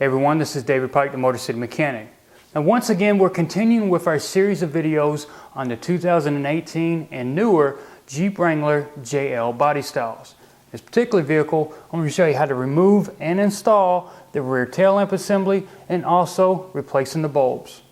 Hey everyone, this is David Pike, the Motorcity Mechanic. Now once again, we're continuing with our series of videos on the 2018 and newer Jeep Wrangler JL body styles. This particular vehicle, I'm going to show you how to remove and install the rear tail lamp assembly and also replacing the bulbs.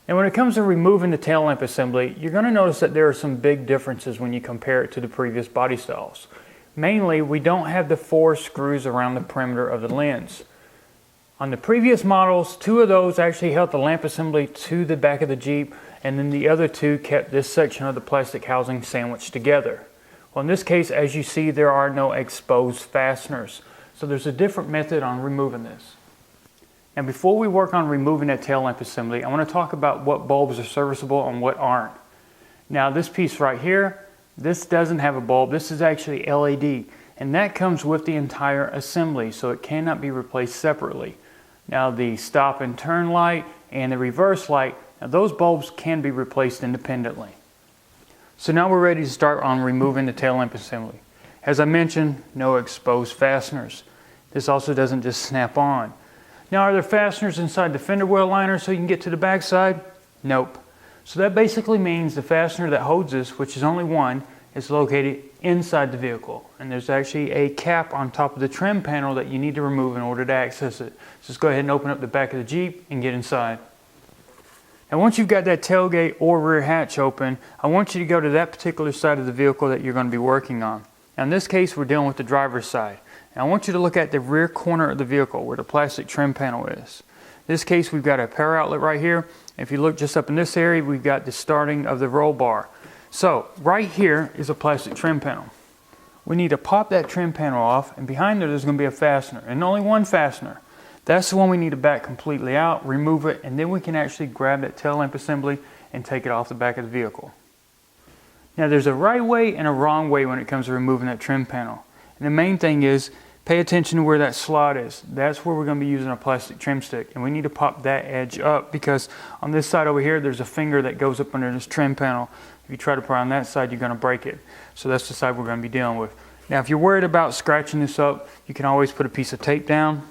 And when it comes to removing the tail lamp assembly, you're going to notice that there are some big differences when you compare it to the previous body styles. Mainly, we don't have the 4 screws around the perimeter of the lens. On the previous models, 2 of those actually held the lamp assembly to the back of the Jeep, and then the other 2 kept this section of the plastic housing sandwiched together. Well, in this case, as you see, there are no exposed fasteners. So there's a different method on removing this. Now before we work on removing that tail lamp assembly, I want to talk about what bulbs are serviceable and what aren't. Now this piece right here, this doesn't have a bulb. This is actually LED, and that comes with the entire assembly, so it cannot be replaced separately. Now the stop and turn light and the reverse light, now those bulbs can be replaced independently. So now we're ready to start on removing the tail lamp assembly. As I mentioned, no exposed fasteners. This also doesn't just snap on. Now, are there fasteners inside the fender well liner so you can get to the back side? Nope. So that basically means the fastener that holds this, which is only one, is located inside the vehicle. And there's actually a cap on top of the trim panel that you need to remove in order to access it. So just go ahead and open up the back of the Jeep and get inside. Now once you've got that tailgate or rear hatch open, I want you to go to that particular side of the vehicle that you're going to be working on. Now in this case, we're dealing with the driver's side. Now I want you to look at the rear corner of the vehicle where the plastic trim panel is. In this case, we've got a power outlet right here. If you look just up in this area, we've got the starting of the roll bar. So right here is a plastic trim panel. We need to pop that trim panel off, and behind there's going to be a fastener, and only one fastener. That's the one we need to back completely out, remove it, and then we can actually grab that tail lamp assembly and take it off the back of the vehicle. Now there's a right way and a wrong way when it comes to removing that trim panel. And the main thing is, pay attention to where that slot is. That's where we're going to be using a plastic trim stick, and we need to pop that edge up because on this side over here there's a finger that goes up under this trim panel. If you try to put it on that side, you're going to break it. So that's the side we're going to be dealing with. Now if you're worried about scratching this up, you can always put a piece of tape down.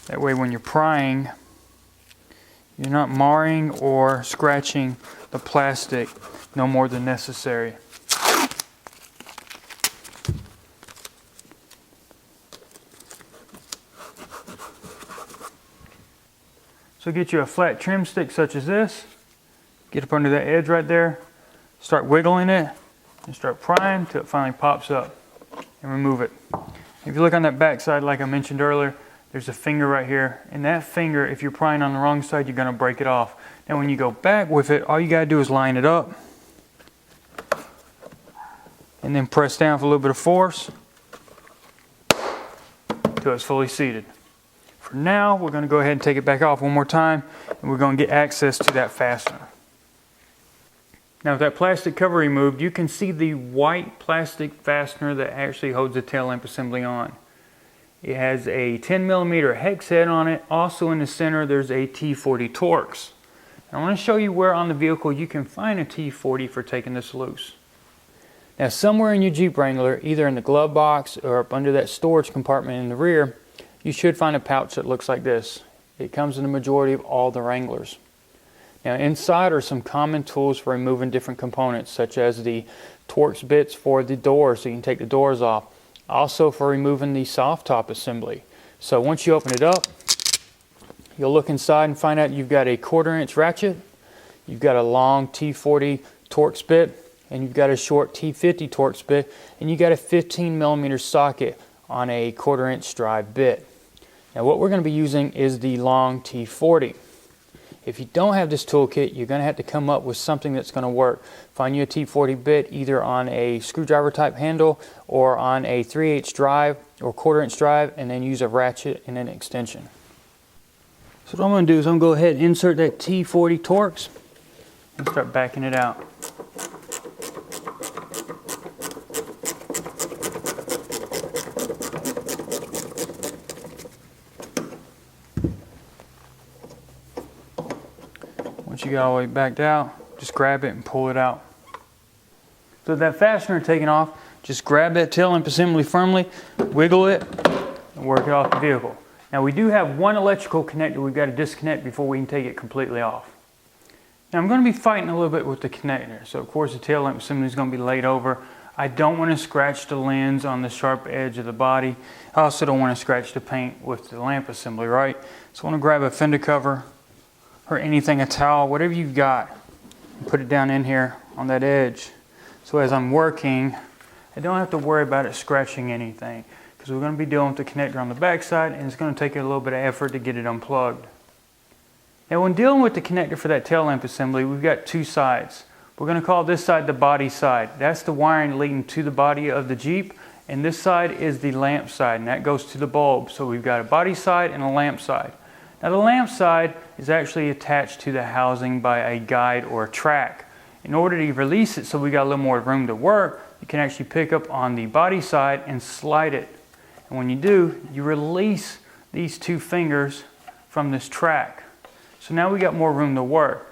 That way when you're prying, you're not marring or scratching the plastic no more than necessary. So get you a flat trim stick such as this, get up under that edge right there, start wiggling it, and start prying until it finally pops up, and remove it. If you look on that back side, like I mentioned earlier, there's a finger right here, and that finger, if you're prying on the wrong side, you're going to break it off. Now when you go back with it, all you got to do is line it up, and then press down for a little bit of force until it's fully seated. For now, we're going to go ahead and take it back off one more time, and we're going to get access to that fastener. Now with that plastic cover removed, you can see the white plastic fastener that actually holds the tail lamp assembly on. It has a 10mm hex head on it. Also in the center there's a T40 Torx. And I want to show you where on the vehicle you can find a T40 for taking this loose. Now somewhere in your Jeep Wrangler, either in the glove box or up under that storage compartment in the rear, you should find a pouch that looks like this. It comes in the majority of all the Wranglers. Now inside are some common tools for removing different components, such as the Torx bits for the doors so you can take the doors off. Also for removing the soft top assembly. So once you open it up, you'll look inside and find out you've got a 1/4" ratchet, you've got a long T40 Torx bit, and you've got a short T50 Torx bit, and you got a 15mm socket on a 1/4" drive bit. Now what we're going to be using is the long T40. If you don't have this toolkit, you're going to have to come up with something that's going to work. Find you a T40 bit either on a screwdriver type handle or on a 3/8 drive or 1/4" drive, and then use a ratchet and an extension. So what I'm going to do is I'm going to go ahead and insert that T40 Torx and start backing it out. Once you get all the way backed out, just grab it and pull it out. So that fastener taken off, just grab that tail lamp assembly firmly, wiggle it, and work it off the vehicle. Now we do have one electrical connector we've got to disconnect before we can take it completely off. Now I'm going to be fighting a little bit with the connector. So of course the tail lamp assembly is going to be laid over. I don't want to scratch the lens on the sharp edge of the body. I also don't want to scratch the paint with the lamp assembly, right? So I want to grab a fender cover or anything, a towel, whatever you've got, and put it down in here on that edge. So as I'm working, I don't have to worry about it scratching anything, because we're going to be dealing with the connector on the back side, and it's going to take a little bit of effort to get it unplugged. Now when dealing with the connector for that tail lamp assembly, we've got two sides. We're going to call this side the body side. That's the wiring leading to the body of the Jeep, and this side is the lamp side, and that goes to the bulb. So we've got a body side and a lamp side. Now the lamp side is actually attached to the housing by a guide or a track. In order to release it so we got a little more room to work, you can actually pick up on the body side and slide it. And when you do, you release these two fingers from this track. So now we got more room to work.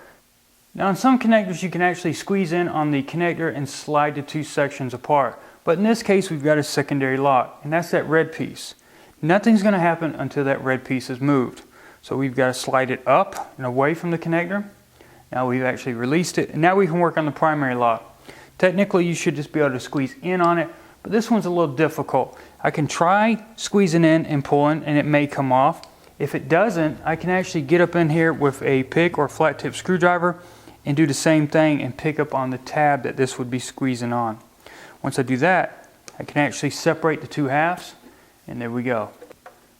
Now in some connectors you can actually squeeze in on the connector and slide the two sections apart. But in this case we've got a secondary lock, and that's that red piece. Nothing's going to happen until that red piece is moved. So we've got to slide it up and away from the connector. Now we've actually released it, and now we can work on the primary lock. Technically you should just be able to squeeze in on it, but this one's a little difficult. I can try squeezing in and pulling and it may come off. If it doesn't, I can actually get up in here with a pick or flat tip screwdriver and do the same thing and pick up on the tab that this would be squeezing on. Once I do that, I can actually separate the two halves, and there we go.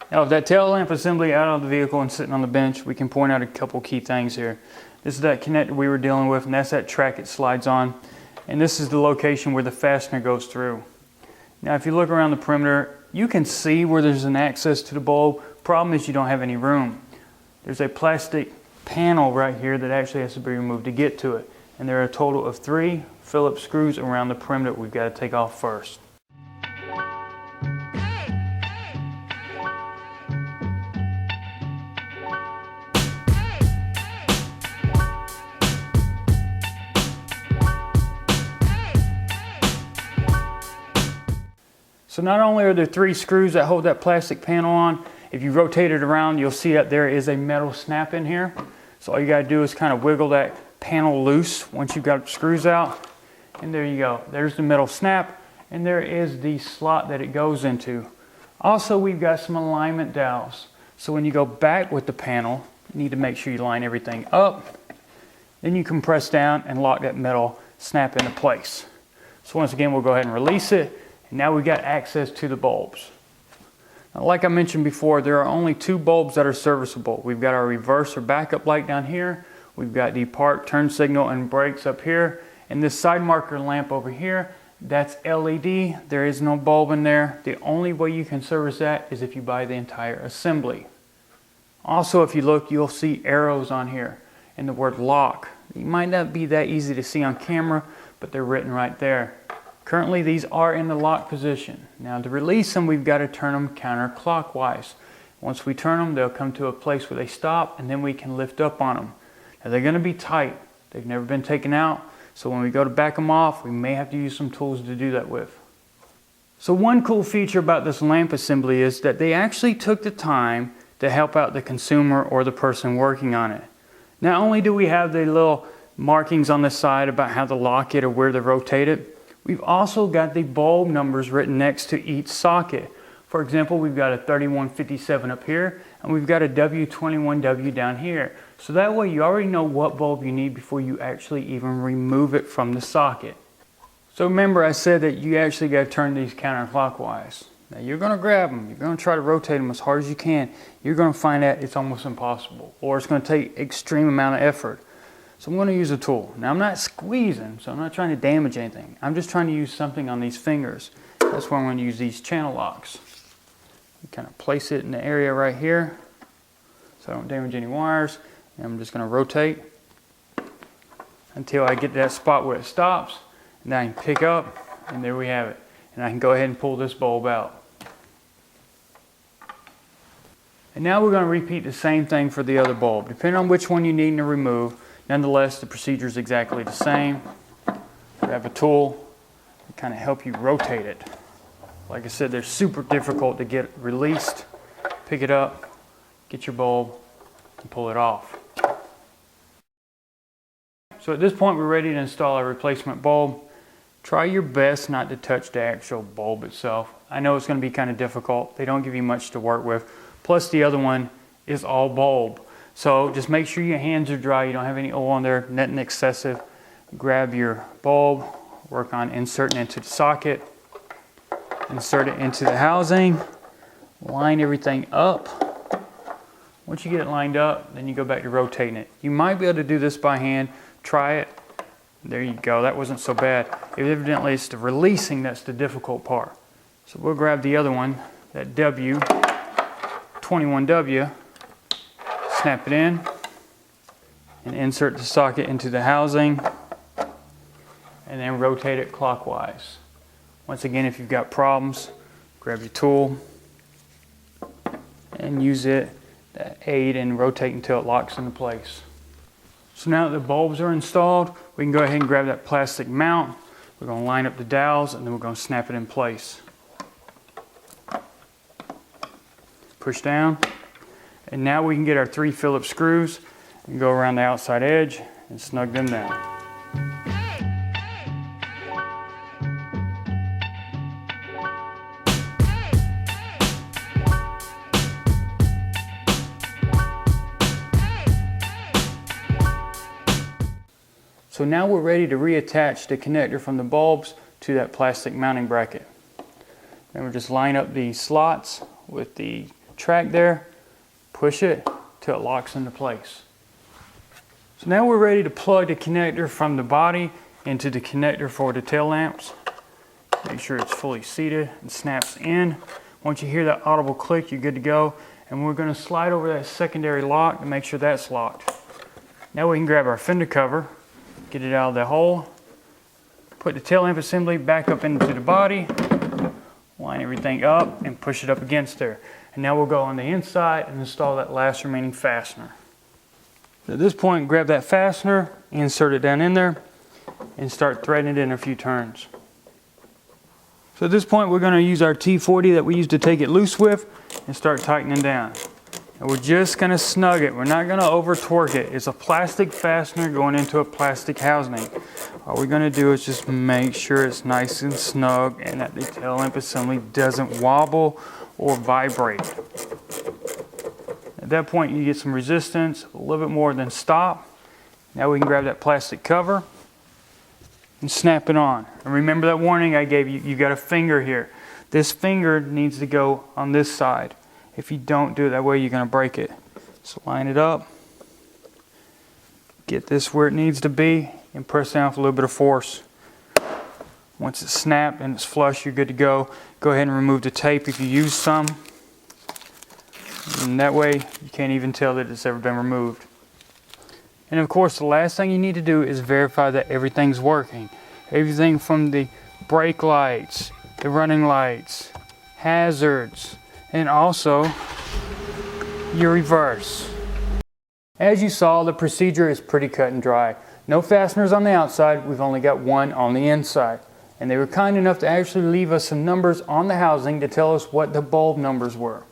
Now with that tail lamp assembly out of the vehicle and sitting on the bench, we can point out a couple key things here. This is that connector we were dealing with, and that's that track it slides on. And this is the location where the fastener goes through. Now if you look around the perimeter, you can see where there's an access to the bulb. Problem is you don't have any room. There's a plastic panel right here that actually has to be removed to get to it. And there are a total of 3 Phillips screws around the perimeter we've got to take off first. So not only are there 3 screws that hold that plastic panel on, if you rotate it around, you'll see that there is a metal snap in here. So all you got to do is kind of wiggle that panel loose once you've got screws out. And there you go. There's the metal snap, and there is the slot that it goes into. Also, we've got some alignment dowels. So when you go back with the panel, you need to make sure you line everything up. Then you can press down and lock that metal snap into place. So once again, we'll go ahead and release it. And now we've got access to the bulbs. Now, like I mentioned before, there are only 2 bulbs that are serviceable. We've got our reverse or backup light down here. We've got the park, turn signal, and brakes up here. And this side marker lamp over here, that's LED. There is no bulb in there. The only way you can service that is if you buy the entire assembly. Also, if you look, you'll see arrows on here and the word lock. It might not be that easy to see on camera, but they're written right there. Currently, these are in the lock position. Now to release them, we've got to turn them counterclockwise. Once we turn them, they'll come to a place where they stop, and then we can lift up on them. Now they're going to be tight. They've never been taken out, so when we go to back them off, we may have to use some tools to do that with. So one cool feature about this lamp assembly is that they actually took the time to help out the consumer or the person working on it. Not only do we have the little markings on the side about how to lock it or where to rotate it, we've also got the bulb numbers written next to each socket. For example, we've got a 3157 up here, and we've got a W21W down here. So that way you already know what bulb you need before you actually even remove it from the socket. So remember, I said that you actually got to turn these counterclockwise. Now you're going to grab them, you're going to try to rotate them as hard as you can. You're going to find out it's almost impossible, or it's going to take extreme amount of effort. So I'm going to use a tool. Now I'm not squeezing, so I'm not trying to damage anything. I'm just trying to use something on these fingers. That's why I'm going to use these channel locks. You kind of place it in the area right here so I don't damage any wires. And I'm just going to rotate until I get to that spot where it stops. And then I can pick up, and there we have it. And I can go ahead and pull this bulb out. And now we're going to repeat the same thing for the other bulb. Depending on which one you need to remove, Nonetheless, the procedure is exactly the same. Grab a tool to kind of help you rotate it. Like I said, they're super difficult to get released. Pick it up, get your bulb, and pull it off. So at this point, we're ready to install a replacement bulb. Try your best not to touch the actual bulb itself. I know it's going to be kind of difficult. They don't give you much to work with. Plus the other one is all bulb. So just make sure your hands are dry. You don't have any oil on there, nothing excessive. Grab your bulb, work on inserting it into the socket, insert it into the housing, line everything up. Once you get it lined up, then you go back to rotating it. You might be able to do this by hand. Try it. There you go. That wasn't so bad. Evidently, it's the releasing that's the difficult part. So we'll grab the other one, that W, 21W, snap it in, and insert the socket into the housing, and then rotate it clockwise. Once again, if you've got problems, grab your tool and use it to aid in rotating until it locks into place. So now that the bulbs are installed, we can go ahead and grab that plastic mount. We're going to line up the dowels and then we're going to snap it in place. Push down. And now we can get our 3 Phillips screws and go around the outside edge and snug them down. So now we're ready to reattach the connector from the bulbs to that plastic mounting bracket. And we'll just line up the slots with the track there, push it till it locks into place. So now we're ready to plug the connector from the body into the connector for the tail lamps. Make sure it's fully seated and snaps in. Once you hear that audible click, you're good to go. And we're going to slide over that secondary lock to make sure that's locked. Now we can grab our fender cover, get it out of the hole, put the tail lamp assembly back up into the body, line everything up and push it up against there. And now we'll go on the inside and install that last remaining fastener. At this point, grab that fastener, insert it down in there, and start threading it in a few turns. So at this point, we're going to use our T40 that we used to take it loose with and start tightening down. And we're just going to snug it. We're not going to over torque it. It's a plastic fastener going into a plastic housing. All we're going to do is just make sure it's nice and snug and that the tail lamp assembly doesn't wobble or vibrate. At that point, you get some resistance, a little bit more than stop. Now we can grab that plastic cover and snap it on. And remember that warning I gave you, you've got a finger here. This finger needs to go on this side. If you don't do it that way, you're going to break it. So line it up, get this where it needs to be, and press down with a little bit of force. Once it's snapped and it's flush, you're good to go. Go ahead and remove the tape if you use some. And that way, you can't even tell that it's ever been removed. And of course, the last thing you need to do is verify that everything's working. Everything from the brake lights, the running lights, hazards, and also your reverse. As you saw, the procedure is pretty cut and dry. No fasteners on the outside, we've only got one on the inside. And they were kind enough to actually leave us some numbers on the housing to tell us what the bulb numbers were.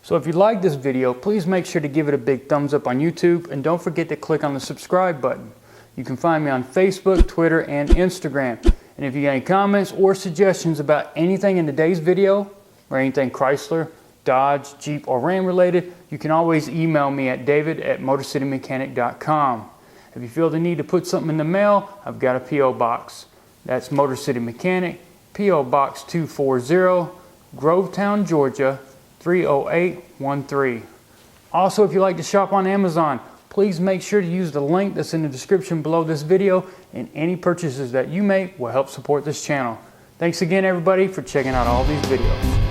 So if you like this video, please make sure to give it a big thumbs up on YouTube and don't forget to click on the subscribe button. You can find me on Facebook, Twitter, and Instagram. And if you got any comments or suggestions about anything in today's video, or anything Chrysler, Dodge, Jeep, or Ram related, you can always email me at david@motorcitymechanic.com. If you feel the need to put something in the mail, I've got a P.O. box. That's Motor City Mechanic, P.O. Box 240, Grovetown, Georgia, 30813. Also, if you like to shop on Amazon, please make sure to use the link that's in the description below this video, and any purchases that you make will help support this channel. Thanks again, everybody, for checking out all these videos.